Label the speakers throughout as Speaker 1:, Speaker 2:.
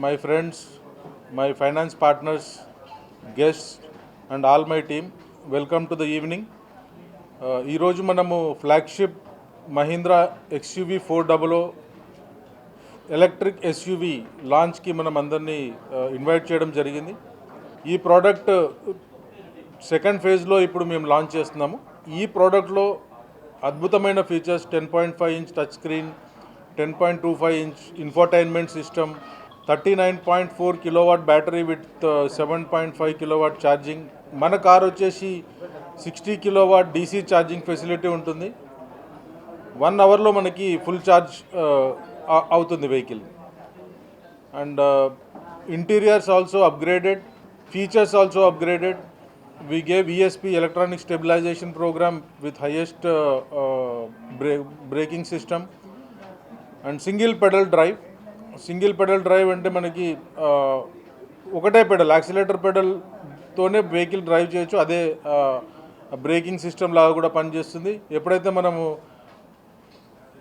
Speaker 1: my friends, my finance partners, guests, and all my team. Welcome to the evening. ఈ రోజు మనము flagship Mahindra XUV 400 electric SUV లాంచ్కి మనం అందరినీ invite చేయడం జరిగింది. ఈ ప్రోడక్ట్ సెకండ్ ఫేజ్లో ఇప్పుడు మేము లాంచ్ చేస్తున్నాము. ఈ ప్రోడక్ట్లో అద్భుతమైన features 10.5 inch touch screen, 10.25 inch infotainment system, 39.4 kilowatt battery with 7.5 kilowatt charging. మన కార్ వచ్చేసి 60 కిలోవాట్ DC ఛార్జింగ్ ఫెసిలిటీ ఉంటుంది. 1 అవర్లో మనకి ఫుల్ ఛార్జ్ అవుతుంది vehicle. And interiors also upgraded, features also upgraded. We gave ESP electronic stabilization program with highest braking system and single pedal drive. Single pedal drive అంటే మనకి ఒకటే pedal, accelerator పెడల్తోనే vehicle drive చేయొచ్చు. అదే braking system లాగా కూడా పనిచేస్తుంది. ఎప్పుడైతే మనము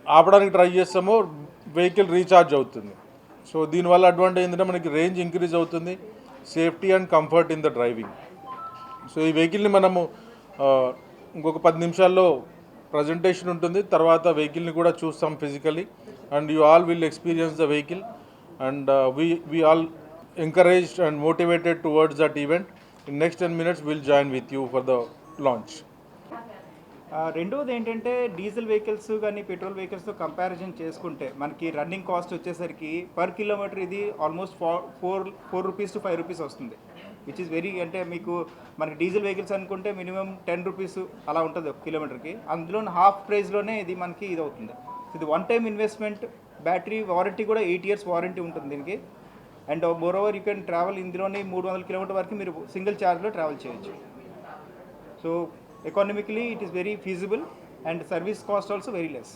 Speaker 1: ఆపడానికి ట్రై చేస్తామో వెహికల్ రీఛార్జ్ అవుతుంది. సో దీనివల్ల అడ్వాంటేజ్ ఏంటంటే మనకి రేంజ్ ఇంక్రీజ్ అవుతుంది, safety and comfort in the driving. So ఈ వెహికల్ని మనము ఇంకొక 10 నిమిషాల్లో ప్రజెంటేషన్ ఉంటుంది. తర్వాత వెహికల్ని కూడా చూస్తాం physically, and you all will experience the vehicle. And we all encouraged and motivated towards that event. In next 10 minutes will join with you for the launch.
Speaker 2: రెండవది ఏంటంటే డీజిల్ వెహికల్స్ కానీ పెట్రోల్ వెహికల్స్తో కంపారిజన్ చేసుకుంటే మనకి running cost వచ్చేసరికి per kilometre ఇది almost 4 rupees to 5 rupees వస్తుంది, which is very, అంటే మీకు మనకి డీజిల్ వెహికల్స్ అనుకుంటే మినిమం 10 రూపీస్ అలా ఉంటుంది ఒక కిలోమీటర్కి. అందులో హాఫ్ ప్రైస్లోనే ఇది మనకి ఇది అవుతుంది. ఇది one time investment. Battery warranty కూడా 8 years వారంటీ ఉంటుంది దీనికి. And more over you can travel ఇందులోనే 300 కిలోమీటర్ వరకు మీరు సింగిల్ ఛార్జ్లో ట్రావెల్ చేయొచ్చు. So economically it is very feasible and service cost also very less.